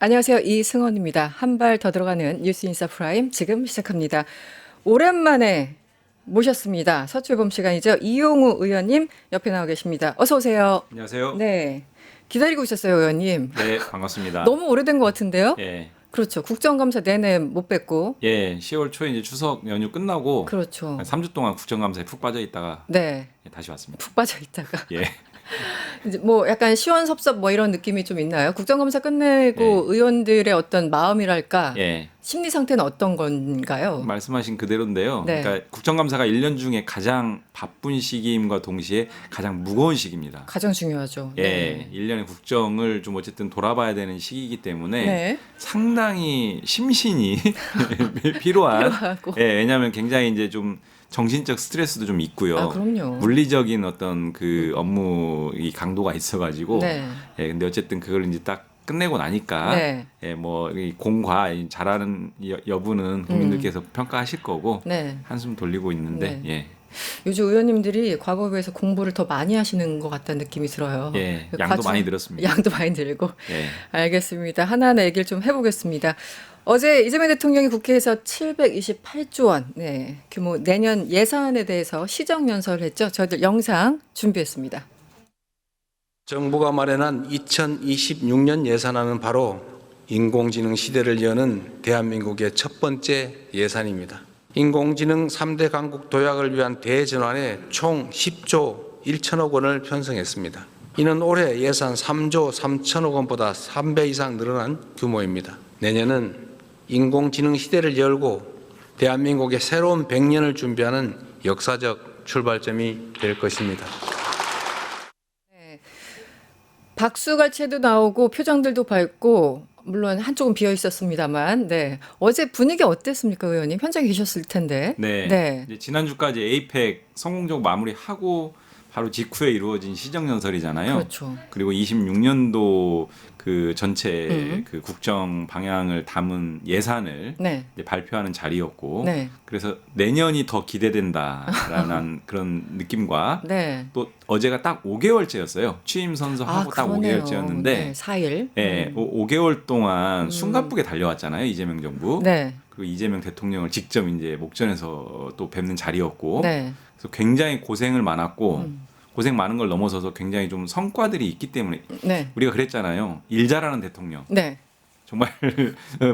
안녕하세요. 이승원입니다. 한 발 더 들어가는 뉴스인사 프라임 지금 시작합니다. 오랜만에 모셨습니다. 서초범 시간이죠. 이용우 의원님 옆에 나와 계십니다. 어서 오세요. 안녕하세요. 네. 기다리고 있었어요, 의원님. 네, 반갑습니다. 너무 오래된 것 같은데요? 예, 그렇죠. 국정감사 내내 못 뵙고. 예, 10월 초에 이제 추석 연휴 끝나고 그렇죠. 한 3주 동안 국정감사에 푹 빠져 있다가 네. 다시 왔습니다. 푹 빠져 있다가. 예, 이제 뭐 약간 시원섭섭 뭐 이런 느낌이 좀 있나요? 국정감사 끝내고 의원들의 어떤 마음이랄까 예, 심리 상태는 어떤 건가요? 말씀하신 그대로인데요. 네. 그러니까 국정감사가 1년 중에 가장 바쁜 시기임과 동시에 가장 무거운 시기입니다. 가장 중요하죠. 예, 1년의 국정을 좀 어쨌든 돌아봐야 되는 시기이기 때문에 네. 상당히 심신이 필요한. 필요하고. 예, 왜냐하면 굉장히 이제 좀 정신적 스트레스도 좀 있고요. 아, 그럼요. 물리적인 어떤 그 업무 이 강도가 있어가지고. 네. 예, 근데 어쨌든 그걸 이제 딱 끝내고 나니까. 네. 예, 뭐 이 공과 이 잘하는 여부는 국민들께서 평가하실 거고. 네. 한숨 돌리고 있는데. 네. 예, 요즘 의원님들이 과거에 비해서 공부를 더 많이 하시는 것 같다는 느낌이 들어요. 예, 그 양도 많이 들었습니다. 양도 많이 들고. 예. 알겠습니다. 하나하나 얘기를 좀 해보겠습니다. 어제 이재명 대통령이 국회에서 728조 원 규모 내년 예산에 대해서 시정연설을 했죠. 저희들 영상 준비했습니다. 정부가 마련한 2026년 예산안은 바로 인공지능 시대를 여는 대한민국의 첫 번째 예산입니다. 인공지능 3대 강국 도약을 위한 대전환에 총 10조 1천억 원을 편성했습니다. 이는 올해 예산 3조 3천억 원보다 3배 이상 늘어난 규모입니다. 내년은 인공지능 시대를 열고 대한민국의 새로운 100년을 준비하는 역사적 출발점이 될 것입니다. 박수갈채도 나오고 표정들도 밝고 물론 한쪽은 비어 있었습니다만 어제 분위기 어땠습니까, 의원님? 현장에 계셨을 텐데. 네. 이제 지난주까지 에이펙 성공적으로 마무리하고 바로 직후에 이루어진 시정연설이잖아요. 그렇죠. 그리고 26년도 그 전체 그 국정 방향을 담은 예산을 네. 이제 발표하는 자리였고, 네. 그래서 내년이 더 기대된다라는 그런 느낌과 네. 또 어제가 딱 5개월째였어요. 취임 선서하고 딱 그러네요. 5개월째였는데, 네, 4일. 예, 5개월 동안 숨가쁘게 달려왔잖아요, 이재명 정부. 네. 그리고 이재명 대통령을 직접 이제 목전에서 또 뵙는 자리였고, 네. 그래서 굉장히 고생을 많았고 고생 많은 걸 넘어서서 굉장히 좀 성과들이 있기 때문에 네. 우리가 그랬잖아요. 일 잘하는 대통령 네. 정말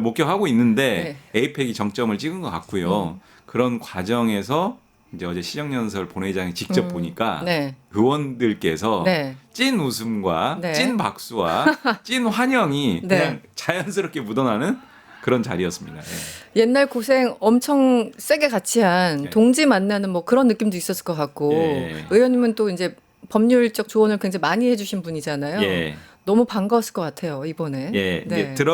목격하고 있는데 에이펙이 정점을 찍은 것 같고요. 그런 과정에서 이제 어제 시정연설 본회의장에 직접 보니까 네. 의원들께서 네. 찐 웃음과 네. 찐 박수와 찐 환영이 네. 그냥 자연스럽게 묻어나는 그런 자리였습니다. 예. 옛날 고생 엄청 세게 같이 한 네. 동지 만나는 뭐 그런 느낌도 있었을 것 같고 예. 의원님은 또 이제 법률적 조언을 굉장히 많이 해주신 분이잖아요. 예. 너무 반가웠을 것 같아요 이번에. 예, 네. 이제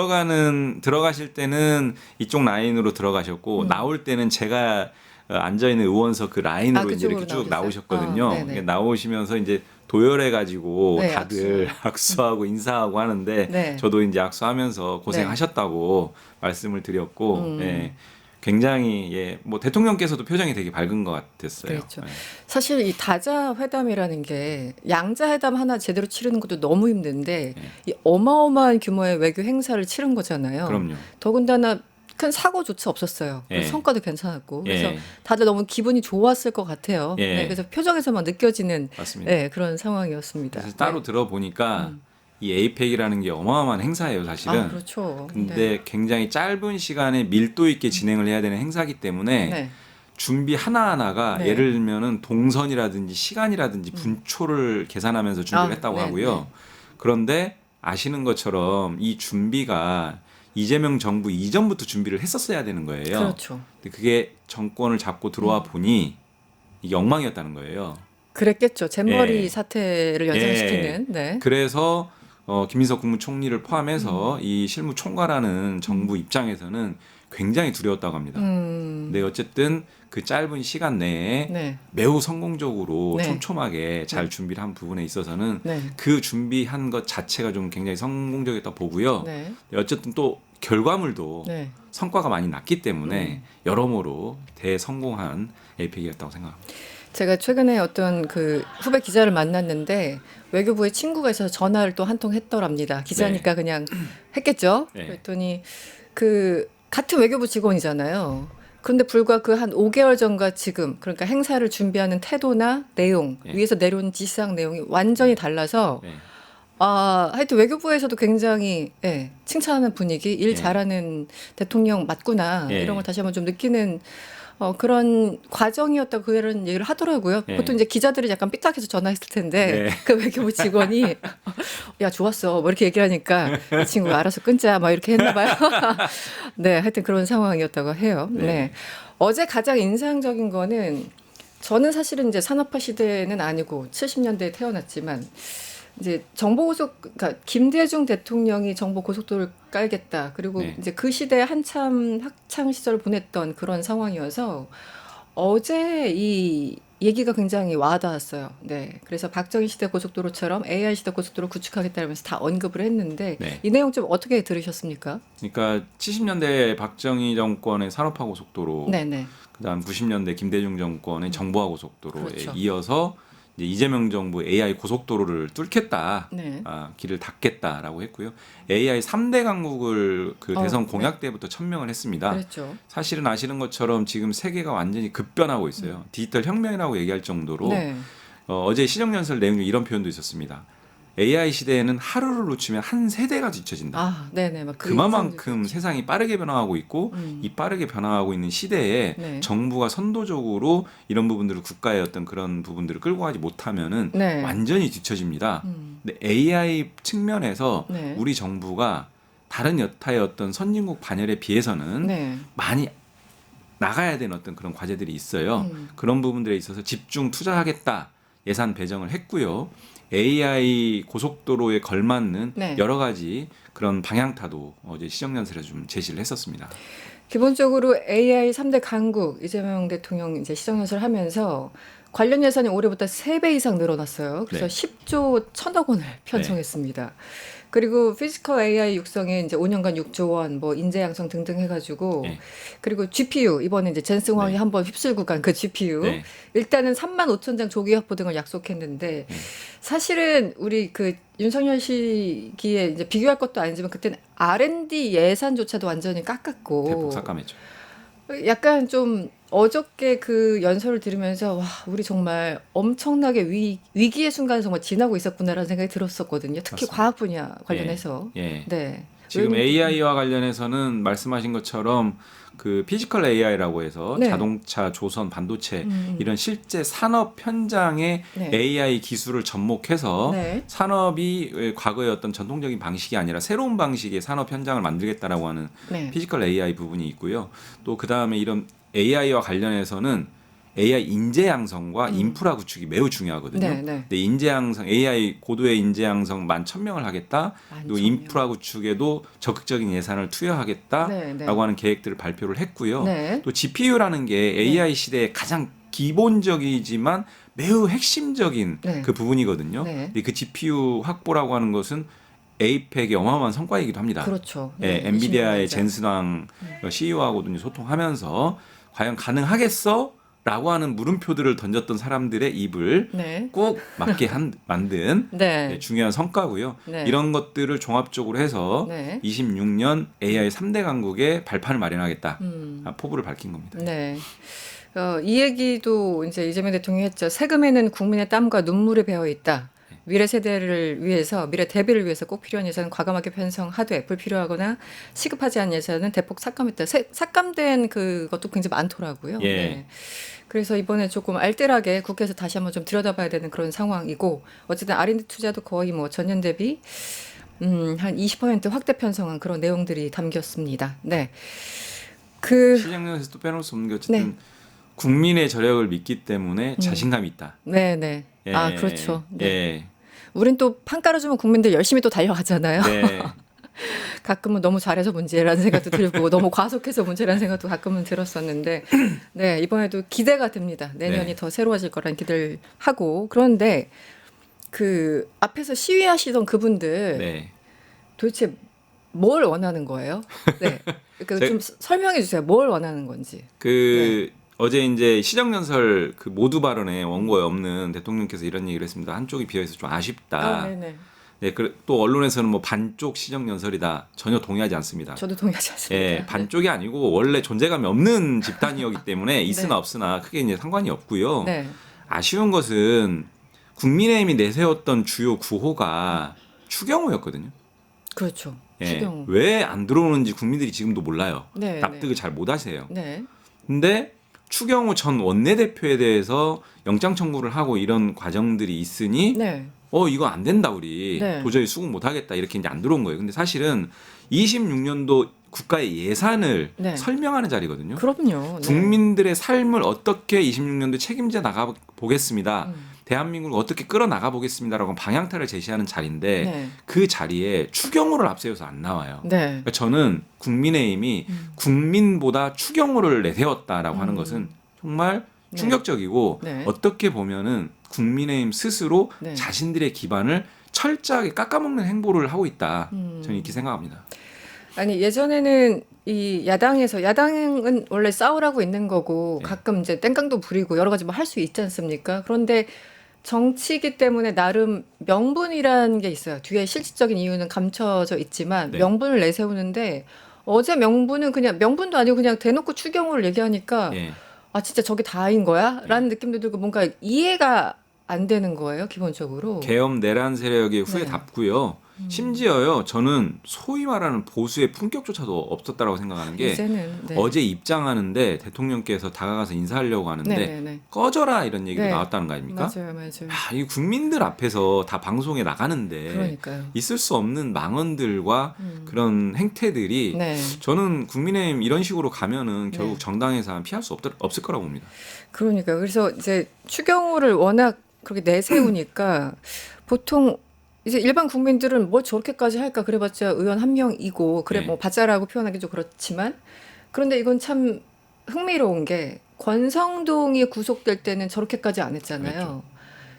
들어가실 때는 이쪽 라인으로 들어가셨고 나올 때는 제가 앉아 있는 의원석 그 라인으로 이제 그쪽으로 이렇게 쭉 나오셨어요? 나오셨거든요. 네네. 이게 나오시면서 이제 도열해가지고 네, 다들 악수하고 인사하고 하는데 네. 저도 이제 악수하면서 고생하셨다고 말씀을 드렸고, 예, 굉장히 뭐 대통령께서도 표정이 되게 밝은 것 같았어요. 그렇죠. 예. 사실 이 다자 회담이라는 게 양자 회담 하나 제대로 치르는 것도 너무 힘든데 이 어마어마한 규모의 외교 행사를 치른 거잖아요. 그럼요. 더군다나 큰 사고조차 없었어요. 예. 성과도 괜찮았고 그래서 예. 다들 너무 기분이 좋았을 것 같아요. 예. 네, 그래서 표정에서만 느껴지는 맞습니다. 그런 상황이었습니다. 그래서 따로 들어보니까 이 에이펙이라는 게 어마어마한 행사예요, 사실은. 그렇죠. 근데 굉장히 짧은 시간에 밀도 있게 진행을 해야 되는 행사이기 때문에 네. 준비 하나하나가 네. 예를 들면은 동선이라든지 시간이라든지 분초를 계산하면서 준비를 했다고 네, 하고요. 네. 그런데 아시는 것처럼 이 준비가 이재명 정부 이전부터 준비를 했었어야 되는 거예요. 그렇죠. 근데 그게 정권을 잡고 들어와 보니 이게 엉망이었다는 거예요. 그랬겠죠. 잼버리 예. 사태를 연상시키는. 네. 그래서 김인석 국무총리를 포함해서 이 실무 총괄하는 정부 입장에서는 굉장히 두려웠다고 합니다. 근데 어쨌든 그 짧은 시간 내에 네. 매우 성공적으로 네. 촘촘하게 잘 준비를 한 부분에 있어서는 네. 그 준비한 것 자체가 좀 굉장히 성공적이었다 보고요. 네. 어쨌든 또 결과물도 네. 성과가 많이 났기 때문에 여러모로 대성공한 에이펙이었다고 생각합니다. 제가 최근에 어떤 그 후배 기자를 만났는데 외교부에 친구가 있어서 전화를 또 한 통 했더랍니다. 기자니까 그냥 했겠죠. 네. 그랬더니 그 같은 외교부 직원이잖아요. 그런데 불과 그 한 5개월 전과 지금 그러니까 행사를 준비하는 태도나 내용, 네. 위에서 내려온 지시사항 내용이 완전히 달라서 네. 하여튼 외교부에서도 굉장히 칭찬하는 분위기, 일 네. 잘하는 대통령 맞구나 네. 이런 걸 다시 한번 좀 느끼는 그런 과정이었다고 그런 얘기를 하더라고요. 네. 보통 이제 기자들이 약간 삐딱해서 전화했을 텐데 네. 그 외교부 직원이 야 좋았어 뭐 이렇게 얘기를 하니까 이 친구가 알아서 끊자 막 이렇게 했나 봐요. 네, 하여튼 그런 상황이었다고 해요. 네. 네. 어제 가장 인상적인 거는 저는 사실은 이제 산업화 시대는 아니고 70년대에 태어났지만 이제 그러니까 김대중 대통령이 정보 고속도로를 깔겠다. 그리고 네. 이제 그 시대에 한참 학창 시절을 보냈던 그런 상황이어서 어제 이 얘기가 굉장히 와닿았어요. 네. 그래서 박정희 시대 고속도로처럼 AI 시대 고속도로 구축하겠다면서 다 언급을 했는데 네. 이 내용 좀 어떻게 들으셨습니까? 그러니까 70년대 박정희 정권의 산업화 고속도로, 네네. 그다음 90년대 김대중 정권의 정보화 고속도로에 그렇죠. 이어서 이제 이재명 정부 AI 고속도로를 뚫겠다, 네. 길을 닫겠다라고 했고요. AI 3대 강국을 그 대선 네. 공약 때부터 천명을 했습니다. 그랬죠. 사실은 아시는 것처럼 지금 세계가 완전히 급변하고 있어요. 디지털 혁명이라고 얘기할 정도로 네. 어제 시정연설 내용 중에 이런 표현도 있었습니다. AI 시대에는 하루를 놓치면 한 세대가 뒤처진다. 네네. 막 그만큼 세상이 빠르게 변화하고 있고 이 빠르게 변화하고 있는 시대에 네. 정부가 선도적으로 이런 부분들을 국가의 어떤 그런 부분들을 끌고 가지 못하면은 네. 완전히 뒤처집니다. 근데 AI 측면에서 네. 우리 정부가 다른 여타의 어떤 선진국 반열에 비해서는 네. 많이 나가야 되는 어떤 그런 과제들이 있어요. 음. 그런 부분들에 있어서 집중 투자하겠다 예산 배정을 했고요. AI 고속도로에 걸맞는 네. 여러 가지 그런 방향타도 어제 시정연설에서 좀 제시를 했었습니다. 기본적으로 AI 3대 강국 이재명 대통령 이제 시정연설 하면서 관련 예산이 올해보다 3배 이상 늘어났어요. 그래서 네. 10조 1천억 원을 편성했습니다. 그리고 피지컬 AI 육성에 이제 5년간 6조 원, 뭐 인재 양성 등등 해가지고 네. 그리고 GPU 이번에 이제 젠승황이 네. 한번 휩쓸고 간 그 GPU 네. 일단은 3만 5천 장 조기 확보 등을 약속했는데 사실은 우리 그 윤석열 시기에 이제 비교할 것도 아니지만 그때는 R&D 예산조차도 완전히 깎았고 대폭 삭감했죠. 약간 좀 어저께 그 연설을 들으면서 와 우리 정말 엄청나게 위기의 순간을 정말 지나고 있었구나라는 생각이 들었었거든요. 특히 맞습니다. 과학 분야 관련해서. 예. 네. 지금 왜냐면- AI와 관련해서는 말씀하신 것처럼 그 피지컬 AI라고 해서 네. 자동차, 조선, 반도체 이런 실제 산업 현장에 네. AI 기술을 접목해서 네. 산업이 과거의 어떤 전통적인 방식이 아니라 새로운 방식의 산업 현장을 만들겠다라고 하는 네. 피지컬 AI 부분이 있고요. 또 그 다음에 이런 AI와 관련해서는 AI 인재 양성과 인프라 구축이 매우 중요하거든요. 네, 네. 근데 인재 양성, AI 고도의 인재 양성 11,000명을 하겠다. 그리고 11,000명. 인프라 구축에도 적극적인 예산을 투여하겠다라고 네, 네. 하는 계획들을 발표를 했고요. 네. 또 GPU라는 게 AI 시대의 가장 기본적이지만 매우 핵심적인 네. 그 부분이거든요. 네. 근데 그 GPU 확보라고 하는 것은 에이펙의 어마어마한 성과이기도 합니다. 그렇죠. 예, 네, 엔비디아의 20년 젠슨왕 CEO하고도 소통하면서 과연 가능하겠어? 라고 하는 물음표들을 던졌던 사람들의 입을 네. 꼭 맞게 만든 네. 중요한 성과고요. 네. 이런 것들을 종합적으로 해서 네. 26년 AI 3대 강국의 발판을 마련하겠다. 음. 포부를 밝힌 겁니다. 네. 이 얘기도 이제 이재명 대통령이 했죠. 세금에는 국민의 땀과 눈물이 배어 있다. 미래 세대를 위해서, 미래 대비를 위해서 꼭 필요한 예산은 과감하게 편성하되 불필요하거나 시급하지 않은 예산은 대폭 삭감했다. 삭감된 그것도 굉장히 많더라고요. 예. 네. 그래서 이번에 조금 알뜰하게 국회에서 다시 한번 좀 들여다봐야 되는 그런 상황이고 어쨌든 R&D 투자도 거의 뭐 전년 대비 한 20% 확대 편성한 그런 내용들이 담겼습니다. 네. 시장에서 또 빼놓을 수 없는 게 어쨌든 네. 국민의 저력을 믿기 때문에 자신감이 있다. 네. 예. 그렇죠. 네. 예. 우린 또 판 깔아주면 국민들 열심히 또 달려가잖아요. 네. 가끔은 너무 잘해서 문제라는 생각도 들고 너무 과속해서 문제라는 생각도 가끔은 들었었는데 네 이번에도 기대가 됩니다. 내년이 네. 더 새로워질 거라는 기대를 하고 그런데 그 앞에서 시위하시던 그분들 네. 도대체 뭘 원하는 거예요? 네. 그러니까 제- 좀 설명해 주세요. 뭘 원하는 건지. 그 어제 이제 시정연설 그 모두 발언에 원고에 없는 대통령께서 이런 얘기를 했습니다. 한쪽이 비어있어 좀 아쉽다. 네네. 네, 또 언론에서는 뭐 반쪽 시정연설이다. 전혀 동의하지 않습니다. 저도 동의하지 않습니다. 예, 반쪽이 아니고 원래 존재감이 없는 집단이었기 때문에 있으나 네. 없으나 크게 이제 상관이 없고요. 네. 아쉬운 것은 국민의힘이 내세웠던 주요 구호가 추경호였거든요. 그렇죠. 예, 추경호. 왜 안 들어오는지 국민들이 지금도 몰라요. 네. 납득을 잘 못하세요. 네. 근데 추경호 전 원내대표에 대해서 영장 청구를 하고 이런 과정들이 있으니 네. 이거 안 된다 우리 네. 도저히 수긍 못하겠다 이렇게 이제 안 들어온 거예요. 근데 사실은 26년도 국가의 예산을 네. 설명하는 자리거든요. 그럼요. 네. 국민들의 삶을 어떻게 26년도 책임져 나가 보겠습니다. 대한민국을 어떻게 끌어 나가 보겠습니다라고 방향타를 제시하는 자리인데 네. 그 자리에 추경호를 앞세워서 안 나와요. 네. 그러니까 저는 국민의힘이 국민보다 추경호를 내세웠다라고 하는 것은 정말 네. 충격적이고 네. 어떻게 보면은 국민의힘 스스로 네. 자신들의 기반을 철저하게 깎아먹는 행보를 하고 있다. 음. 저는 이렇게 생각합니다. 아니 예전에는 이 야당은 원래 싸우라고 있는 거고 네. 가끔 이제 땡깡도 부리고 여러 가지 뭐 할 수 있지 않습니까? 그런데 정치이기 때문에 나름 명분이라는 게 있어요. 뒤에 실질적인 이유는 감춰져 있지만 네. 명분을 내세우는데 어제 명분은 그냥 명분도 아니고 그냥 대놓고 추경호를 얘기하니까 예. 아 진짜 저게 다인 거야? 라는 느낌도 들고 뭔가 이해가 안 되는 거예요, 기본적으로. 계엄 내란 세력의 후에 네. 답고요. 심지어요. 저는 소위 말하는 보수의 품격조차도 없었다라고 생각하는 게 이제는 네. 어제 입장하는데 대통령께서 다가가서 인사하려고 하는데 네네네. 꺼져라 이런 얘기가 네. 나왔다는 거 아닙니까? 맞아요, 맞아요. 이 국민들 앞에서 다 방송에 나가는데 그러니까요. 있을 수 없는 망언들과 그런 행태들이 네. 저는 국민의힘 이런 식으로 가면은 결국 네. 정당에서 피할 수 없을 거라고 봅니다. 그러니까요. 그래서 이제 추경호를 워낙 그렇게 내세우니까 보통 이제 일반 국민들은 뭘 저렇게까지 할까 그래봤자 의원 한 명이고 그래 네. 뭐 받자라고 표현하기 좀 그렇지만 그런데 이건 참 흥미로운 게 권성동이 구속될 때는 저렇게까지 안 했잖아요. 그렇죠.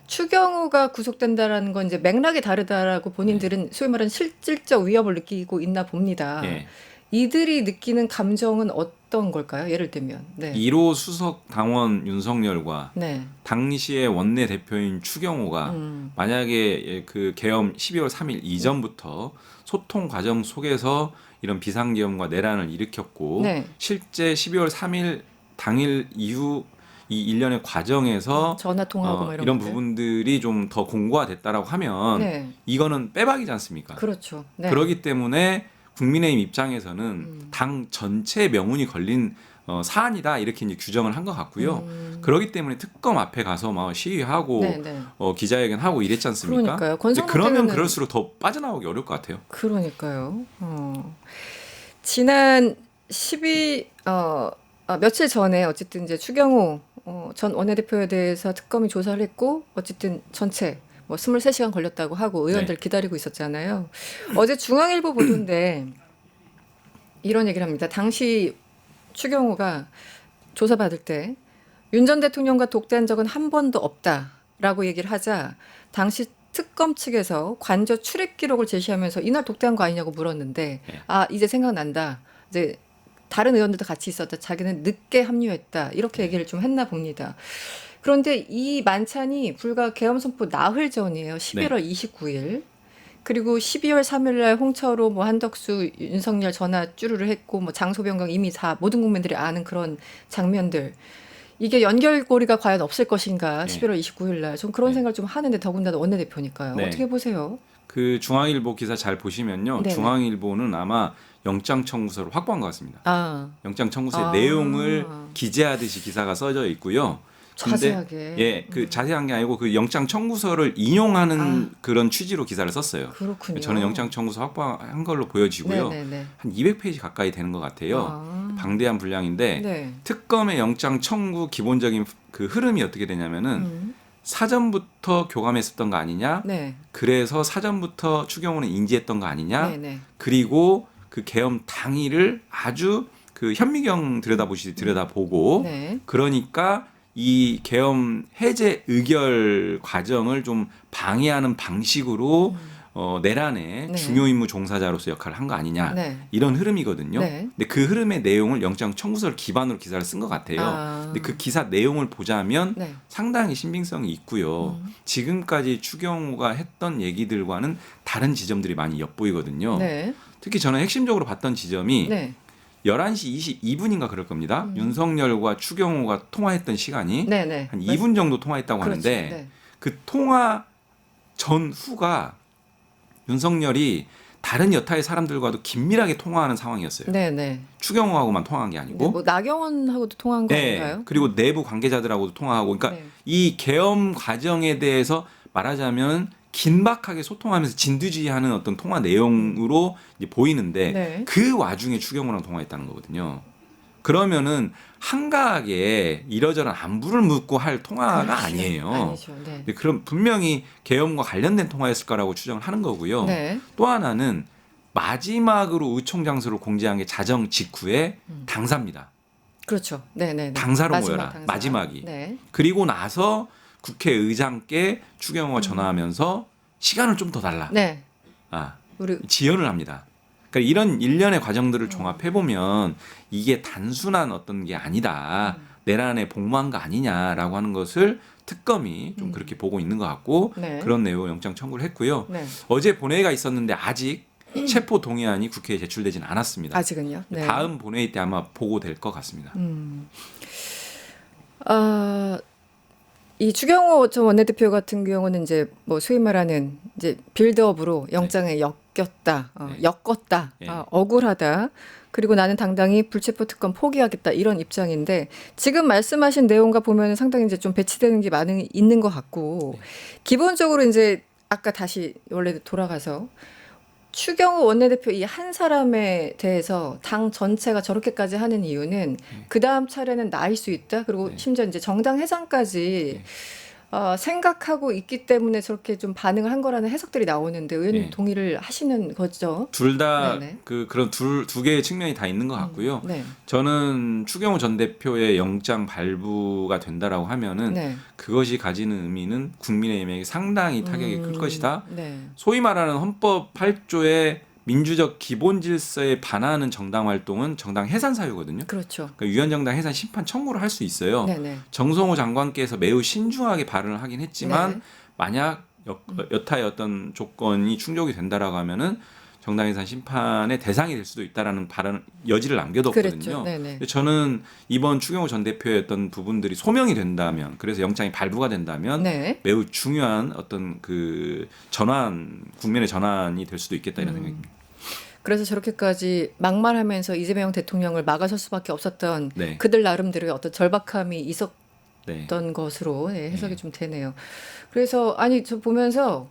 추경호가 구속된다라는 건 이제 맥락이 다르다라고 본인들은 소위 말하는 실질적 위협을 느끼고 있나 봅니다. 예. 이들이 느끼는 감정은 어떤 걸까요? 예를 들면. 네. 1호 수석 당원 윤석열과 네. 당시의 원내 대표인 추경호가 음. 만약에 그 계엄 12월 3일 이전부터 소통 과정 속에서 이런 비상계엄과 내란을 일으켰고 네. 실제 12월 3일 당일 이후 이 일련의 과정에서 전화 통화하고 뭐 이런 이런 것들. 부분들이 좀 더 공고화됐다라고 하면 네. 이거는 빼박이지 않습니까? 그렇죠. 네. 그러기 때문에 국민의힘 입장에서는 당 전체 명운이 걸린 사안이다 이렇게 이제 규정을 한 것 같고요. 그러기 때문에 특검 앞에 가서 막 시위하고 네, 네. 기자회견하고 이랬지 않습니까? 그러니까요. 이제 권성동 그러면 대표는- 그럴수록 더 빠져나오기 어려울 것 같아요. 그러니까요. 지난 며칠 전에 어쨌든 이제 추경호 전 원내대표에 대해서 특검이 조사를 했고 어쨌든 전체 뭐 23시간 걸렸다고 하고 의원들 네. 기다리고 있었잖아요. 어제 중앙일보 보도인데 이런 얘기를 합니다. 당시 추경호가 조사받을 때 윤 전 대통령과 독대한 적은 한 번도 없다라고 얘기를 하자 당시 특검 측에서 관저 출입 기록을 제시하면서 이날 독대한 거 아니냐고 물었는데 네. 아 이제 생각난다. 이제 다른 의원들도 같이 있었다. 자기는 늦게 합류했다. 이렇게 얘기를 좀 했나 봅니다. 그런데 이 만찬이 불과 계엄 선포 나흘 전이에요. 11월 29일. 그리고 12월 3일 날 홍철호, 뭐 한덕수, 윤석열 전화 쭈루를 했고 뭐 장소 변경 이미 다 모든 국민들이 아는 그런 장면들. 이게 연결고리가 과연 없을 것인가? 네. 11월 29일 날. 좀 그런 네. 생각을 좀 하는데 더군다나 원내대표니까요. 네. 어떻게 보세요? 그 중앙일보 기사 잘 보시면요. 네네. 중앙일보는 아마 영장 청구서를 확보한 것 같습니다. 아, 영장 청구서의 아. 내용을 기재하듯이 기사가 써져 있고요. 근데 자세하게. 예, 그 자세한 게 아니고 그 영장 청구서를 인용하는 그런 취지로 기사를 썼어요. 그렇군요. 저는 영장 청구서 확보한 걸로 보여지고요. 네네네. 한 200페이지 가까이 되는 것 같아요. 아. 방대한 분량인데 네. 특검의 영장 청구 기본적인 그 흐름이 어떻게 되냐면은 사전부터 교감했었던 거 아니냐? 네. 그래서 사전부터 추경호는 인지했던 거 아니냐? 네네. 그리고 그 계엄 당일을 아주 그 현미경 들여다보고 네. 그러니까 이 계엄 해제 의결 과정을 좀 방해하는 방식으로 내란의 네. 중요 임무 종사자로서 역할을 한 거 아니냐 네. 이런 흐름이거든요. 네. 근데 그 흐름의 내용을 영장 청구서를 기반으로 기사를 쓴 것 같아요. 아. 근데 그 기사 내용을 보자면 네. 상당히 신빙성이 있고요. 지금까지 추경호가 했던 얘기들과는 다른 지점들이 많이 엿보이거든요. 네. 특히 저는 핵심적으로 봤던 지점이 네. 11시 22분인가 그럴 겁니다. 윤석열과 추경호가 통화했던 시간이 네. 네. 한 2분 정도 통화했다고 그렇죠. 하는데 네. 그 통화 전후가 윤석열이 다른 여타의 사람들과도 긴밀하게 통화하는 상황이었어요. 네. 네. 추경호하고만 통화한 게 아니고. 네. 뭐 나경원하고도 통화한 거 아닌가요? 그리고 내부 관계자들하고도 통화하고, 그러니까 네. 이 계엄 과정에 대해서 말하자면 긴박하게 소통하면서 진두지휘하는 어떤 통화 내용으로 이제 보이는데 네. 그 와중에 추경호랑 통화했다는 거거든요. 그러면은 한가하게 이러저런 안부를 묻고 할 통화가 그렇죠. 아니에요. 아니죠. 네. 근데 그럼 분명히 계엄과 관련된 통화였을 거라고 추정을 하는 거고요. 네. 또 하나는 마지막으로 의총 장소를 공지한 게 자정 직후에 당사입니다. 그렇죠. 네. 네. 네. 당사로 마지막 모여라. 당사. 마지막이. 네. 그리고 나서 국회의장께 추경호가 전화하면서 시간을 좀 더 달라. 네. 우리 지연을 합니다. 그러니까 이런 일련의 과정들을 종합해 보면 이게 단순한 어떤 게 아니다. 내란에 복무한 거 아니냐라고 하는 것을 특검이 좀 그렇게 보고 있는 것 같고 네. 그런 내용 영장 청구를 했고요. 네. 어제 본회의가 있었는데 아직 체포 동의안이 국회에 제출되진 않았습니다. 아직은요. 네. 다음 본회의 때 아마 보고될 것 같습니다. 이 추경호 전 원내대표 같은 경우는 이제 뭐 소위 말하는 이제 빌드업으로 영장에 엮였다, 네. 엮었다, 네. 억울하다. 그리고 나는 당당히 불체포 특권 포기하겠다 이런 입장인데 지금 말씀하신 내용과 보면 상당히 이제 좀 배치되는 게 많이 있는 것 같고 네. 기본적으로 이제 아까 다시 원래 돌아가서 추경호 원내대표 이 한 사람에 대해서 당 전체가 저렇게까지 하는 이유는 그 다음 차례는 나일 수 있다. 그리고 네. 심지어 이제 정당 해산까지 네. 생각하고 있기 때문에 저렇게 좀 반응을 한 거라는 해석들이 나오는데 의원님 네. 동의를 하시는 거죠? 둘 다 네네. 그런 두 개의 측면이 다 있는 것 같고요. 네. 저는 추경호 전 대표의 영장 발부가 된다라고 하면은 네. 그것이 가지는 의미는 국민의힘에게 상당히 타격이 클 것이다. 네. 소위 말하는 헌법 8조의 민주적 기본 질서에 반하는 정당 활동은 정당 해산 사유거든요. 그렇죠. 그러니까 유연정당 해산 심판 청구를 할 수 있어요. 네네. 정성호 장관께서 매우 신중하게 발언을 하긴 했지만 네. 만약 여타의 어떤 조건이 충족이 된다라고 하면은 정당 해산 심판의 대상이 될 수도 있다라는 발언 여지를 남겨뒀거든요. 그랬죠. 네네. 근데 저는 이번 추경호 전 대표의 어떤 부분들이 소명이 된다면, 그래서 영장이 발부가 된다면 네. 매우 중요한 어떤 그 전환, 국면의 전환이 될 수도 있겠다 이런 생각입니다. 그래서 저렇게까지 막말하면서 이재명 대통령을 막아설 수밖에 없었던 네. 그들 나름대로의 어떤 절박함이 있었던 네. 것으로 해석이 좀 되네요. 그래서 아니 저 보면서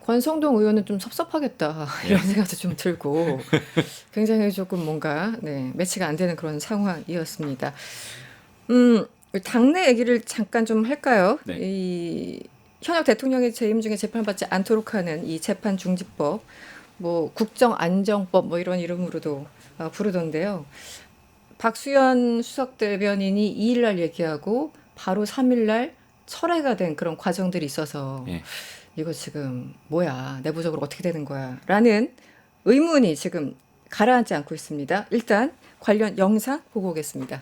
권성동 의원은 좀 섭섭하겠다 이런 생각도 좀 들고 굉장히 조금 뭔가 매치가 안 되는 그런 상황이었습니다. 당내 얘기를 잠깐 좀 할까요? 네. 이 현역 대통령의 재임 중에 재판받지 않도록 하는 이 재판 중지법, 뭐 국정안정법 뭐 이런 이름으로도 부르던데요. 박수현 수석 대변인이 2일 날 얘기하고 바로 3일 날 철회가 된 그런 과정들이 있어서 예. 이거 지금 뭐야 내부적으로 어떻게 되는 거야 라는 의문이 지금 가라앉지 않고 있습니다. 일단 관련 영상 보고 오겠습니다.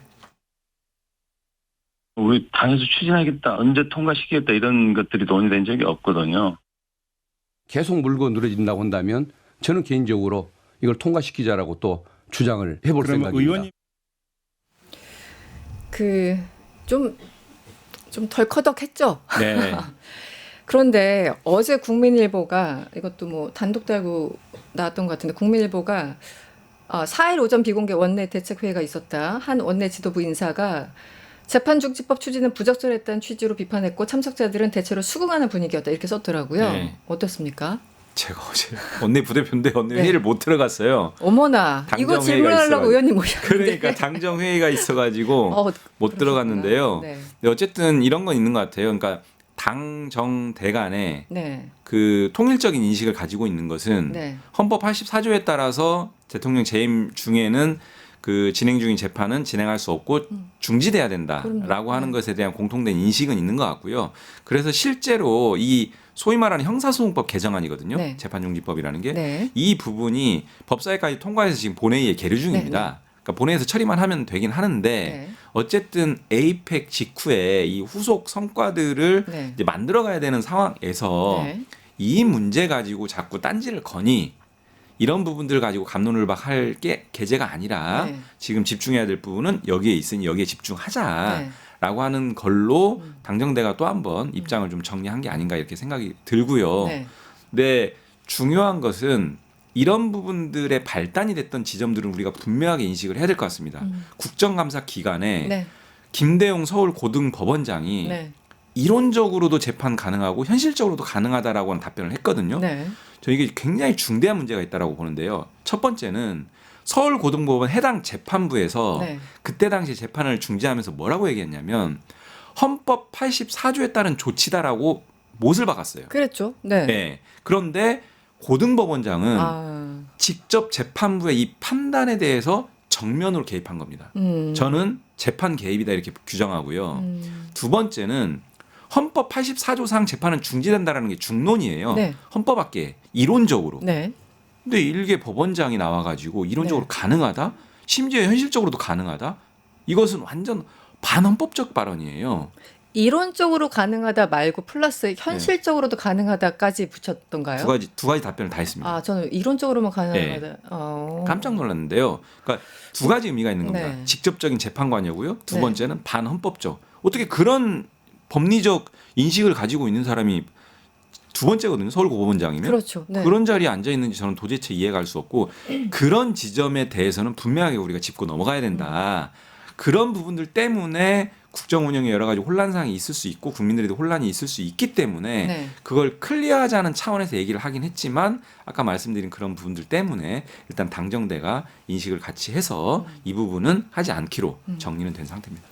우리 당에서 추진하겠다, 언제 통과시키겠다 이런 것들이 논의된 적이 없거든요. 계속 물고 늘어진다고 한다면 저는 개인적으로 이걸 통과시키자라고 또 주장을 해볼 그러면 생각입니다. 의원님 좀 덜커덕했죠. 네. 그런데 어제 국민일보가 이것도 뭐 단독 달고 나왔던 것 같은데 국민일보가 4일 오전 비공개 원내 대책회의가 있었다. 한 원내 지도부 인사가 재판중지법 추진은 부적절했다는 취지로 비판했고 참석자들은 대체로 수긍하는 분위기였다. 이렇게 썼더라고요. 네. 어떻습니까? 제가 어제 원내 부대표인데 원내 네. 회의를 못 들어갔어요. 어머나 이거 당정 회의가 질문하려고 있어가지고. 의원님 모셨는데 그러니까 당정 회의가 있어가지고 못 그러셨구나. 들어갔는데요. 네. 근데 어쨌든 이런 건 있는 것 같아요. 그러니까 당정대 간에 네. 그 통일적인 인식을 가지고 있는 것은 네. 헌법 84조에 따라서 대통령 재임 중에는 그 진행 중인 재판은 진행할 수 없고 중지돼야 된다라고 그럼요. 하는 네. 것에 대한 공통된 인식은 있는 것 같고요. 그래서 실제로 이 소위 말하는 형사소송법 개정안이거든요. 네. 재판중지법이라는 게. 네. 이 부분이 법사위까지 통과해서 지금 본회의에 계류 중입니다. 그러니까 본회의에서 처리만 하면 되긴 하는데 네. 어쨌든 에이펙 직후에 이 후속 성과들을 네. 이제 만들어가야 되는 상황에서 네. 이 문제 가지고 자꾸 딴지를 거니 이런 부분들 가지고 갑론을박할 게 계제가 아니라 네. 지금 집중해야 될 부분은 여기에 있으니 여기에 집중하자라고 네. 하는 걸로 당정대가 또 한번 입장을 좀 정리한 게 아닌가 이렇게 생각이 들고요. 네. 근데 중요한 것은 이런 부분들의 발단이 됐던 지점들은 우리가 분명하게 인식을 해야 될 것 같습니다. 국정감사 기간에 네. 김대용 서울고등법원장이 네. 이론적으로도 재판 가능하고 현실적으로도 가능하다라고 하는 답변을 했거든요. 네. 저 이게 굉장히 중대한 문제가 있다라고 보는데요. 첫 번째는 서울고등법원 해당 재판부에서 네. 그때 당시 재판을 중지하면서 뭐라고 얘기했냐면 헌법 84조에 따른 조치다라고 못을 박았어요. 그랬죠. 네. 네. 그런데 고등법원장은 아. 직접 재판부의 이 판단에 대해서 정면으로 개입한 겁니다. 저는 재판 개입이다 이렇게 규정하고요. 두 번째는 헌법 84조상 재판은 중지된다라는 게 중론이에요. 네. 헌법 밖에 이론적으로. 네. 근데 일개 법원장이 나와가지고 이론적으로 네. 가능하다? 심지어 현실적으로도 가능하다? 이것은 완전 반헌법적 발언이에요. 이론적으로 가능하다 말고 플러스 현실적으로도 가능하다까지 붙였던가요? 두 가지 답변을 다 했습니다. 아, 저는 이론적으로만 가능하다. 네. 어. 깜짝 놀랐는데요. 그러니까 두 가지 의미가 있는 겁니다. 네. 직접적인 재판관이고요. 두 네. 번째는 반헌법적. 어떻게 그런 법리적 인식을 가지고 있는 사람이 두 번째거든요. 서울고법원장이면. 그렇죠. 네. 그런 자리에 앉아 있는지 저는 도대체 이해가 갈 수 없고 그런 지점에 대해서는 분명하게 우리가 짚고 넘어가야 된다. 그런 부분들 때문에 국정 운영에 여러 가지 혼란상이 있을 수 있고 국민들에도 혼란이 있을 수 있기 때문에 네. 그걸 클리어하자는 차원에서 얘기를 하긴 했지만 아까 말씀드린 그런 부분들 때문에 일단 당정대가 인식을 같이 해서 이 부분은 하지 않기로 정리는 된 상태입니다.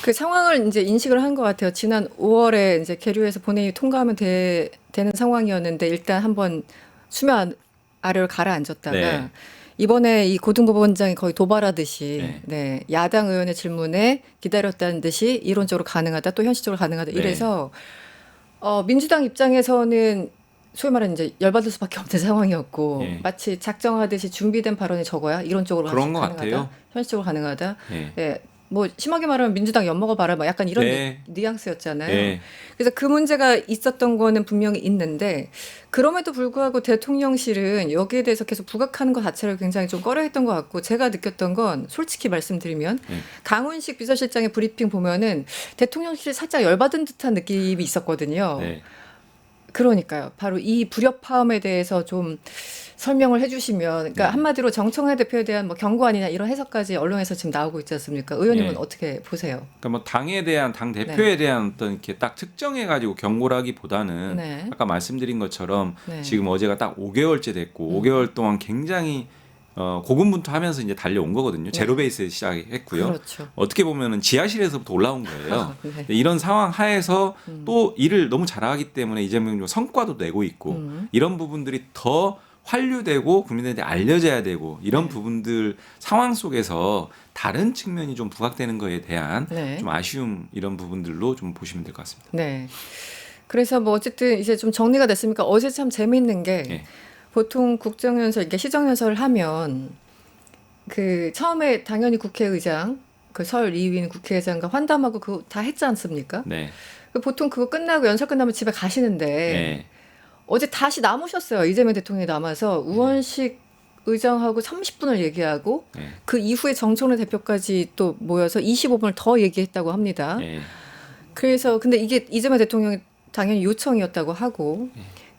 그 상황을 이제 인식을 한 것 같아요. 지난 5월에 이제 계류해서 본회의 통과하면 되는 상황이었는데 일단 한번 수면 아래로 가라앉았다가 네. 이번에 이 고등법원장이 거의 도발하듯이 네. 네, 야당 의원의 질문에 기다렸다는 듯이 이론적으로 가능하다 또 현실적으로 가능하다 네. 이래서 민주당 입장에서는 소위 말하는 이제 열받을 수밖에 없는 상황이었고 네. 마치 작정하듯이 준비된 발언이 적어야 이론적으로 그런 것 가능하다, 같아요. 현실적으로 가능하다. 네. 네. 뭐 심하게 말하면 민주당 엿먹어 봐라 뭐 약간 이런 네. 뉘앙스였잖아요. 네. 그래서 그 문제가 있었던 거는 분명히 있는데 그럼에도 불구하고 대통령실은 여기에 대해서 계속 부각하는 것 자체를 굉장히 좀 꺼려했던 것 같고 제가 느꼈던 건 솔직히 말씀드리면 네. 강훈식 비서실장의 브리핑 보면은 대통령실이 살짝 열받은 듯한 느낌이 있었거든요. 네. 그러니까요. 바로 이 불협화음에 대해서 좀 설명을 해주시면, 그러니까 한마디로 정청래 대표에 대한 뭐 경고안이나 이런 해석까지 언론에서 지금 나오고 있지 않습니까? 의원님은 네. 어떻게 보세요? 그러니까 뭐 당에 대한 당 대표에 대한 어떤 이렇게 딱 특정해 가지고 경고라기보다는 네. 아까 말씀드린 것처럼 네. 지금 어제가 딱 5개월째 됐고 5개월 동안 굉장히 고군분투하면서 이제 달려온 거거든요. 제로 베이스에 시작했고요. 그렇죠. 어떻게 보면은 지하실에서부터 올라온 거예요. 네. 이런 상황 하에서 또 일을 너무 잘하기 때문에 이재명 성과도 내고 있고 이런 부분들이 더 환류되고 국민들한테 알려져야 되고 이런 부분들 상황 속에서 다른 측면이 좀 부각되는 거에 대한 네. 좀 아쉬움 이런 부분들로 좀 보시면 될 것 같습니다. 네. 그래서 뭐 어쨌든 이제 좀 정리가 됐으니까 어제 참 재미있는 게 네. 보통 국정연설, 이렇게 시정연설을 하면 그 처음에 당연히 국회의장, 그 설 2위인 국회의장과 환담하고 그거 다 했지 않습니까? 네. 보통 그거 끝나고 연설 끝나면 집에 가시는데 네. 어제 다시 남으셨어요. 이재명 대통령이 남아서 우원식 의장하고 30분을 얘기하고 네. 그 이후에 정청래 대표까지 또 모여서 25분을 더 얘기했다고 합니다. 네. 그래서 근데 이게 이재명 대통령이 당연히 요청이었다고 하고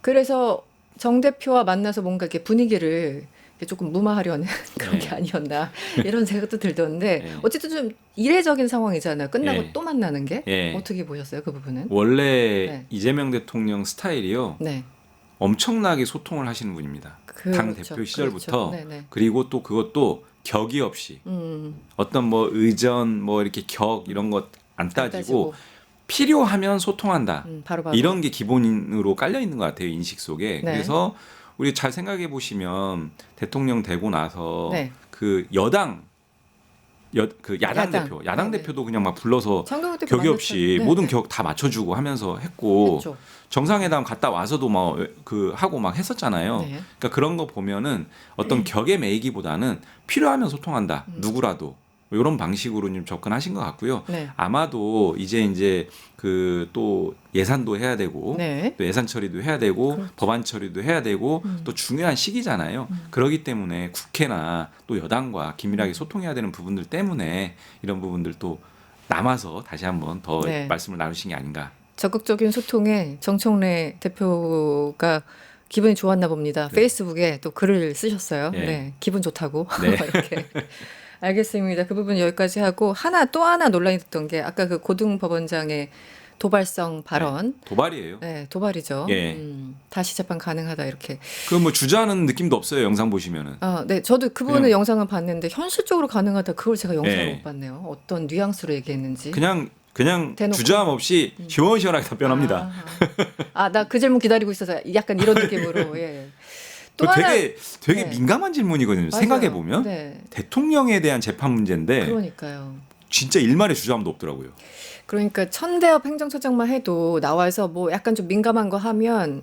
그래서 정 대표와 만나서 뭔가 이렇게 분위기를 이렇게 조금 무마하려는 그런 게 아니었나 이런 생각도 들던데 네. 어쨌든 좀 이례적인 상황이잖아요. 끝나고 네. 또 만나는 게 네. 어떻게 보셨어요? 그 부분은? 원래 네. 이재명 대통령 스타일이요. 네. 엄청나게 소통을 하시는 분입니다. 당 대표 시절부터 그렇죠. 네네. 그리고 또 그것도 격이 없이 어떤 뭐 의전 뭐 이렇게 격 이런 것 안 따지고 필요하면 소통한다. 바로. 이런 게 기본으로 깔려 있는 것 같아요. 인식 속에. 네. 그래서 우리 잘 생각해 보시면 대통령 되고 나서 네. 그 여당 그 야당 대표, 야당 네네. 대표도 그냥 막 불러서 정경호 대표 격이 없이 만났죠. 모든 네네. 격 다 맞춰주고 하면서 했고 했죠. 정상회담 갔다 와서도 막 그 하고 막 했었잖아요. 네. 그러니까 그런 거 보면은 어떤 격에 매이기보다는 필요하면 소통한다. 누구라도 이런 방식으로 좀 접근하신 것 같고요. 네. 아마도 이제 그 또 예산도 해야 되고 네. 또 예산 처리도 해야 되고 그렇죠. 법안 처리도 해야 되고 또 중요한 시기잖아요. 그렇기 때문에 국회나 또 여당과 긴밀하게 소통해야 되는 부분들 때문에 이런 부분들 또 남아서 다시 한번 더 네. 말씀을 나누신 게 아닌가. 적극적인 소통에 정청래 대표가 기분이 좋았나 봅니다. 페이스북에 또 글을 쓰셨어요. 네. 네, 기분 좋다고 네. 이렇게. 알겠습니다. 그 부분 여기까지 하고 또 하나 논란이 됐던 게 아까 그 고등법원장의 도발성 발언. 도발이에요. 네, 도발이죠. 예. 다시 재판 가능하다 이렇게. 그 뭐 주저하는 느낌도 없어요. 영상 보시면은. 네, 저도 그분의 그냥- 영상을 봤는데 현실적으로 가능하다 그걸 제가 영상을 예. 못 봤네요. 어떤 뉘앙스로 얘기했는지. 그냥 대놓고. 주저함 없이 시원시원하게 답변합니다. 나 그 질문 기다리고 있어서 약간 이런 느낌으로. 예. 또 그 하나 되게 네. 민감한 질문이거든요. 맞아요. 생각해 보면 네. 대통령에 대한 재판 문제인데 그러니까요. 진짜 일말의 주저함도 없더라고요. 그러니까 천대엽 행정처장만 해도 나와서 뭐 약간 좀 민감한 거 하면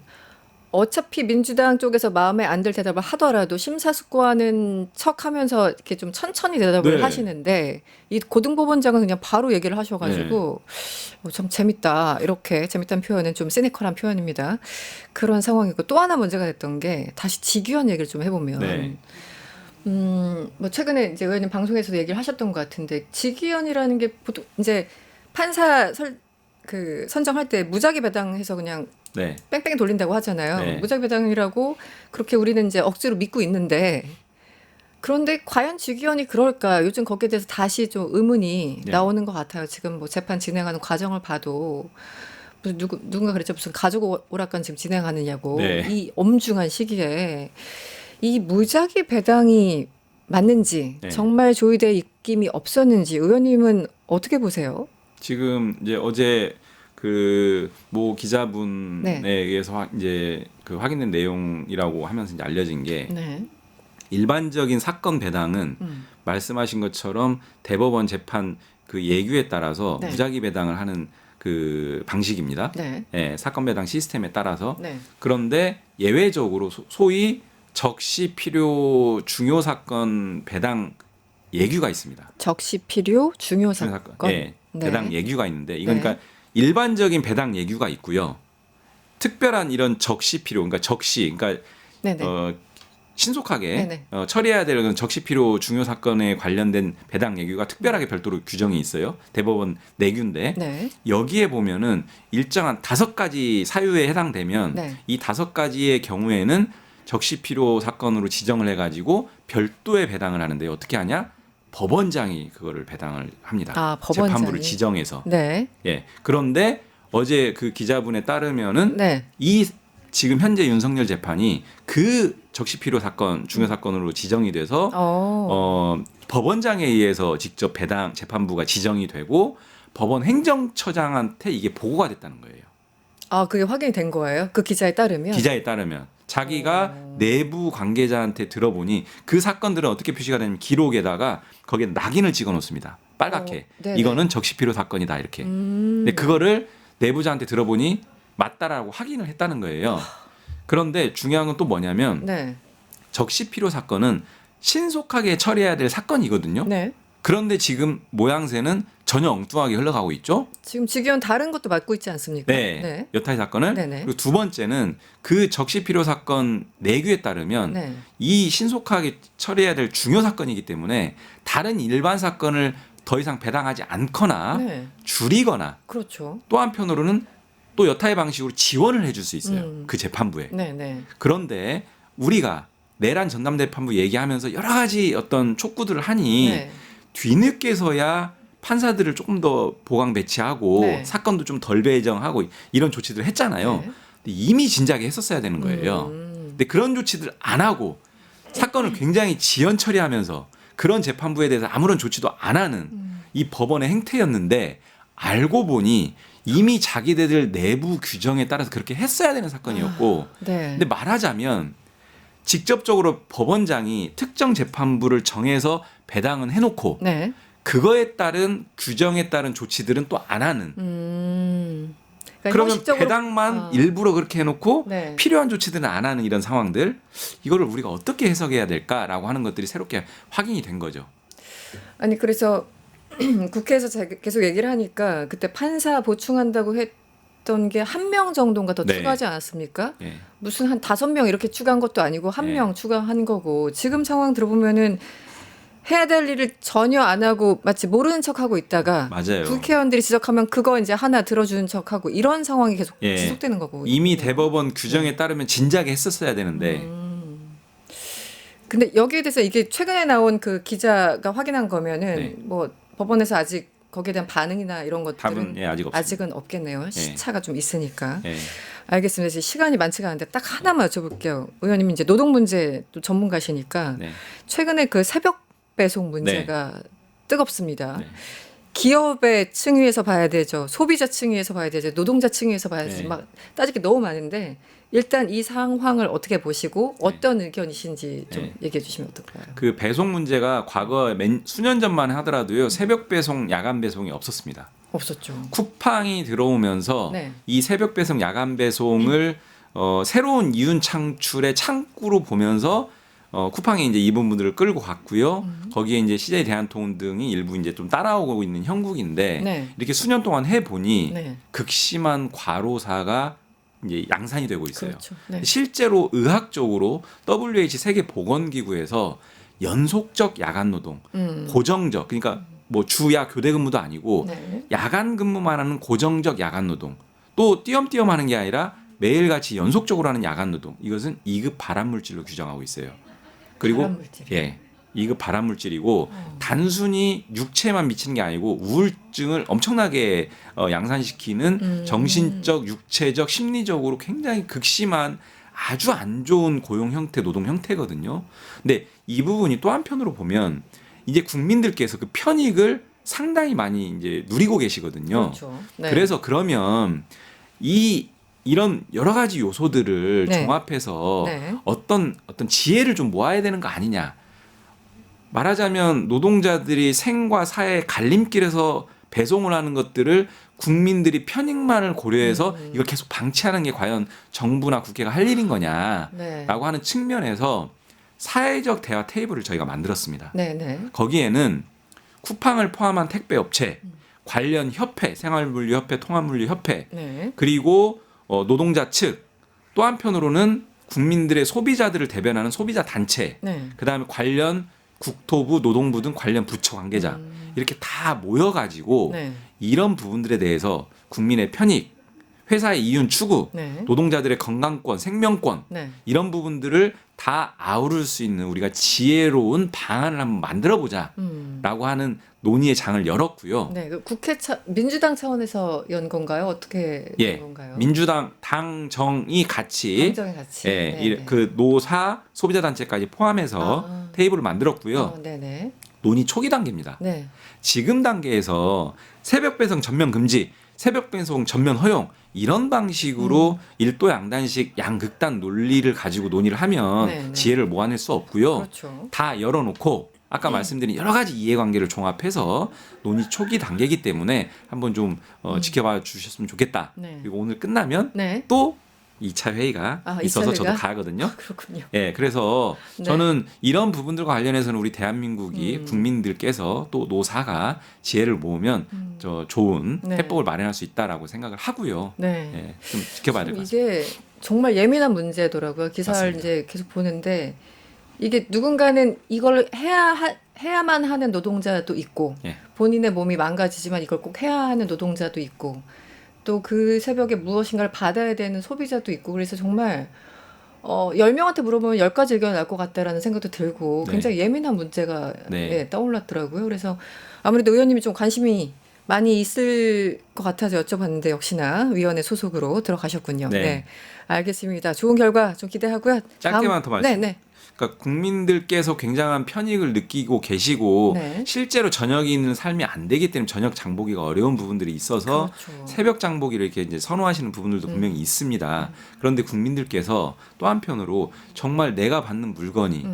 어차피 민주당 쪽에서 마음에 안 들 대답을 하더라도 심사숙고하는 척하면서 이렇게 좀 천천히 대답을 네. 하시는데 이 고등법원장은 그냥 바로 얘기를 하셔가지고 좀 재밌다 이렇게 재밌다는 표현은 좀 시니컬한 표현입니다. 그런 상황이고 또 하나 문제가 됐던 게 다시 직위원 얘기를 좀 해보면. 네. 뭐 최근에 이제 의원님 방송에서도 얘기를 하셨던 것 같은데 직위원이라는 게 보통 이제 판사 선정할 때 무작위 배당해서 그냥 네. 뺑뺑이 돌린다고 하잖아요. 네. 무작위 배당이라고 그렇게 우리는 이제 억지로 믿고 있는데 그런데 과연 직위원이 그럴까? 요즘 거기에 대해서 다시 좀 의문이 네. 나오는 것 같아요. 지금 뭐 재판 진행하는 과정을 봐도 무슨 누군가 그랬죠. 무슨 가족 오락관 지금 진행하느냐고 네. 이 엄중한 시기에 이 무작위 배당이 맞는지 네. 정말 조의될 입김이 없었는지 의원님은 어떻게 보세요? 지금 이제 어제 그 모 기자분에 네. 의해서 이제 그 확인된 내용이라고 하면서 이제 알려진 게 네. 일반적인 사건 배당은 말씀하신 것처럼 대법원 재판 그 예규에 따라서 네. 무작위 배당을 하는 그 방식입니다. 네. 예, 사건 배당 시스템에 따라서. 네. 그런데 예외적으로 소위 적시 필요 중요 사건 배당 예규가 있습니다. 적시 필요 중요 중요 사건. 예, 네. 배당 예규가 있는데 이건 네. 그러니까 일반적인 배당 예규가 있고요. 특별한 이런 적시 필요, 그러니까 적시, 그러니까 네네. 신속하게 네네. 처리해야 되는 적시 필요 중요 사건에 관련된 배당 예규가 특별하게 별도로 규정이 있어요. 대법원 내규인데 네. 여기에 보면은 일정한 5가지 사유에 해당되면 네. 이 5가지의 경우에는 적시 필요 사건으로 지정을 해가지고 별도의 배당을 하는데 어떻게 하냐? 법원장이 그거를 배당을 합니다. 법원장이. 재판부를 지정해서. 네. 예. 그런데 어제 그 기자분에 따르면은 네. 이 지금 현재 윤석열 재판이 그 적시 필요 사건 중요 사건으로 지정이 돼서 법원장에 의해서 직접 배당 재판부가 지정이 되고 법원 행정처장한테 이게 보고가 됐다는 거예요. 그게 확인이 된 거예요? 그 기자에 따르면? 기자에 따르면 자기가 내부 관계자한테 들어보니 그 사건들은 어떻게 표시가 되냐면 기록에다가 거기에 낙인을 찍어 놓습니다. 빨갛게. 네네. 이거는 적시 필요 사건이다 이렇게. 근데 그거를 내부자한테 들어보니 맞다라고 확인을 했다는 거예요. 그런데 중요한 건 또 뭐냐면 네. 적시 필요 사건은 신속하게 처리해야 될 사건이거든요. 네. 그런데 지금 모양새는 전혀 엉뚱하게 흘러가고 있죠. 지금 직위원 다른 것도 맡고 있지 않습니까? 네. 여타의 사건을. 네네. 그리고 두 번째는 그 적시 필요 사건 내규에 따르면 네. 이 신속하게 처리해야 될 중요 사건이기 때문에 다른 일반 사건을 더 이상 배당하지 않거나 네. 줄이거나 그렇죠. 또 한편으로는 또 여타의 방식으로 지원을 해줄 수 있어요. 그 재판부에. 네, 네. 그런데 우리가 내란 전담재판부 얘기하면서 여러 가지 어떤 촉구들을 하니 네. 뒤늦게서야 판사들을 조금 더 보강 배치하고 네. 사건도 좀 덜 배정하고 이런 조치들을 했잖아요. 네. 근데 이미 진작에 했었어야 되는 거예요. 근데 그런 조치들 안 하고 사건을 굉장히 지연 처리하면서 그런 재판부에 대해서 아무런 조치도 안 하는 이 법원의 행태였는데 알고 보니 이미 자기들 내부 규정에 따라서 그렇게 했어야 되는 사건이었고 네. 근데 말하자면 직접적으로 법원장이 특정 재판부를 정해서 배당은 해놓고 네. 그거에 따른 규정에 따른 조치들은 또 안 하는. 그러니까 그러면 형식적으로- 배당만 일부러 그렇게 해놓고 네. 필요한 조치들은 안 하는 이런 상황들, 이거를 우리가 어떻게 해석해야 될까라고 하는 것들이 새롭게 확인이 된 거죠. 아니 그래서 국회에서 계속 얘기를 하니까 그때 판사 보충한다고 했던 게 1명 정도인가 더 네. 추가하지 않았습니까? 예. 무슨 한 5명 이렇게 추가한 것도 아니고 1명 네. 추가한 거고 지금 상황 들어보면은 해야 될 일을 전혀 안 하고 마치 모르는 척하고 있다가 맞아요. 국회의원들이 지적하면 그거 이제 하나 들어주는 척하고 이런 상황이 계속 예. 지속되는 거고 이미 있거든요. 대법원 규정에 따르면 진작에 했었어야 되는데 근데 여기에 대해서 이게 최근에 나온 그 기자가 확인한 거면은 네. 뭐 법원에서 아직 거기에 대한 반응이나 이런 것들은 답은 아직 없습니다. 아직은 없겠네요. 시차가 좀 있으니까. 예. 알겠습니다. 이제 시간이 많지가 않은데 딱 하나만 여쭤볼게요. 의원님 이제 노동 문제 또 전문가시니까 네. 최근에 그 새벽 배송 문제가 뜨겁습니다. 네. 기업의 층위에서 봐야 되죠. 소비자 층위에서 봐야 되죠. 노동자 층위에서 봐야 되죠. 네. 막 따질 게 너무 많은데 일단 이 상황을 어떻게 보시고 어떤 의견이신지 좀 네. 얘기해 주시면 어떨까요? 그 배송 문제가 과거 수년 전만 하더라도요, 새벽 배송, 야간 배송이 없었습니다. 없었죠. 쿠팡이 들어오면서 네. 이 새벽 배송, 야간 배송을 새로운 이윤 창출의 창구로 보면서 쿠팡이 이제 이 부분들을 끌고 갔고요. 거기에 이제 CJ 대한통운 등이 일부 이제 좀 따라오고 있는 형국인데 네. 이렇게 수년 동안 해 보니 네. 극심한 과로사가 이제 양산이 되고 있어요. 그렇죠. 네. 실제로 의학적으로 WHO 세계 보건기구에서 연속적 야간 노동, 고정적, 그러니까 뭐 주야 교대 근무도 아니고 네. 야간 근무만 하는 고정적 야간 노동, 또 띄엄띄엄 하는 게 아니라 매일같이 연속적으로 하는 야간 노동, 이것은 2급 발암물질로 규정하고 있어요. 그리고 발암물질이요? 예, 2급 발암물질이고 단순히 육체만 미치는 게 아니고 우울증을 엄청나게 양산시키는 정신적, 육체적, 심리적으로 굉장히 극심한 아주 안 좋은 고용 형태, 노동 형태거든요. 근데 이 부분이 또 한편으로 보면 이제 국민들께서 그 편익을 상당히 많이 이제 누리고 계시거든요. 그렇죠. 네. 그래서 그러면 이런 여러 가지 요소들을 네. 종합해서 네. 어떤 지혜를 좀 모아야 되는 거 아니냐. 말하자면 노동자들이 생과 사의 갈림길에서 배송을 하는 것들을 국민들이 편익만을 고려해서 이걸 계속 방치하는 게 과연 정부나 국회가 할 일인 거냐라고 네. 하는 측면에서 사회적 대화 테이블을 저희가 만들었습니다. 네, 네. 거기에는 쿠팡을 포함한 택배 업체, 관련 협회, 생활물류협회, 통합물류협회, 네. 그리고 노동자 측, 또 한편으로는 국민들의 소비자들을 대변하는 소비자 단체, 네. 그다음에 관련 국토부, 노동부 등 관련 부처 관계자 이렇게 다 모여가지고 네. 이런 부분들에 대해서 국민의 편익, 회사의 이윤 추구, 네. 노동자들의 건강권, 생명권 네. 이런 부분들을 다 아우를 수 있는 우리가 지혜로운 방안을 한번 만들어보자라고 하는 논의의 장을 열었고요. 네. 그 민주당 차원에서 연 건가요? 어떻게 된 예, 건가요? 민주당 당정이 같이 당정이 같이. 예, 네, 네. 그 노사 소비자 단체까지 포함해서 아. 테이블을 만들었고요. 네, 네. 논의 초기 단계입니다. 네. 지금 단계에서 새벽 배송 전면 금지, 새벽 배송 전면 허용 이런 방식으로 일도 양단식 양극단 논리를 가지고 논의를 하면 네, 네. 지혜를 모아낼 수 없고요. 그렇죠. 다 열어놓고 아까 말씀드린 여러 가지 이해관계를 종합해서 논의 초기 단계이기 때문에 한번 좀 지켜봐 주셨으면 좋겠다. 네. 그리고 오늘 끝나면 네. 또 2차 회의가 아, 2차 있어서 저도 회의가? 가거든요. 그렇군요. 예, 그래서 네. 저는 이런 부분들과 관련해서는 우리 대한민국이 국민들께서 또 노사가 지혜를 모으면 저 좋은 네. 해법을 마련할 수 있다라고 생각을 하고요. 네. 예, 좀 지켜봐야 될 것 같습니다. 이게 정말 예민한 문제더라고요. 기사를 맞습니다. 이제 계속 보는데 이게 누군가는 이걸 해야만 하는 노동자도 있고 예. 본인의 몸이 망가지지만 이걸 꼭 해야 하는 노동자도 있고 또 그 새벽에 무엇인가를 받아야 되는 소비자도 있고 그래서 정말 10명한테 물어보면 10가지 의견이 날 것 같다라는 생각도 들고 네. 굉장히 예민한 문제가 네. 예, 떠올랐더라고요. 그래서 아무래도 의원님이 좀 관심이 많이 있을 것 같아서 여쭤봤는데 역시나 위원회 소속으로 들어가셨군요. 네. 네. 알겠습니다. 좋은 결과 좀 기대하고요. 짧게만 더 말씀. 네, 네. 그러니까 국민들께서 굉장한 편익을 느끼고 계시고 네. 실제로 저녁이 있는 삶이 안 되기 때문에 저녁 장보기가 어려운 부분들이 있어서 그렇죠. 새벽 장보기를 이렇게 이제 선호하시는 부분들도 분명히 있습니다. 그런데 국민들께서 또 한편으로 정말 내가 받는 물건이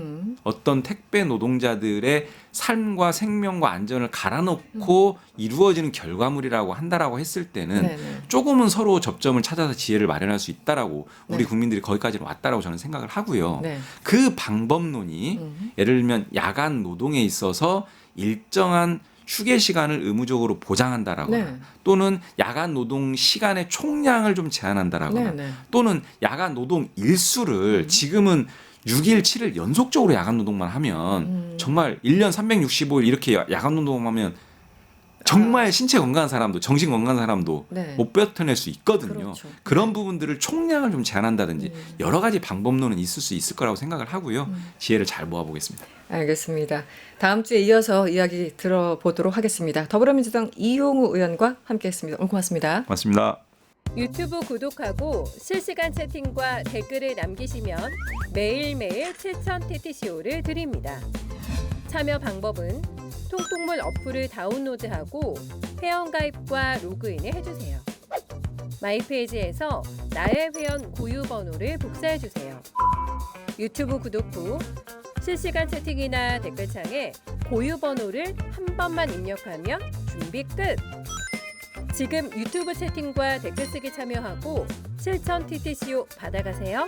어떤 택배 노동자들의 삶과 생명과 안전을 갈아놓고 이루어지는 결과물이라고 한다라고 했을 때는 네네. 조금은 서로 접점을 찾아서 지혜를 마련할 수 있다라고 우리 네. 국민들이 거기까지는 왔다라고 저는 생각을 하고요. 네. 그 방법론이 예를 들면 야간 노동에 있어서 일정한 휴게 시간을 의무적으로 보장한다라거나 네. 또는 야간 노동 시간의 총량을 좀 제한한다라거나 네, 네. 또는 야간 노동 일수를 지금은 6일, 7일 연속적으로 야간 노동만 하면 정말 1년 365일 이렇게 야간 노동하면 정말 신체 건강한 사람도 정신 건강한 사람도 네. 못 버텨낼 수 있거든요. 그렇죠. 그런 부분들을 총량을 좀 제한한다든지 여러 가지 방법론은 있을 수 있을 거라고 생각을 하고요. 지혜를 잘 모아보겠습니다. 알겠습니다. 다음 주에 이어서 이야기 들어보도록 하겠습니다. 더불어민주당 이용우 의원과 함께했습니다. 오늘 고맙습니다. 고맙습니다. 유튜브 구독하고 실시간 채팅과 댓글을 남기시면 매일매일 7천 TTCO를 드립니다. 참여 방법은 통통물 어플을 다운로드하고 회원가입과 로그인을 해주세요. 마이페이지에서 나의 회원 고유 번호를 복사해주세요. 유튜브 구독 후 실시간 채팅이나 댓글창에 고유 번호를 한 번만 입력하면 준비 끝! 지금 유튜브 채팅과 댓글 쓰기 참여하고 실천 TTCO 받아가세요.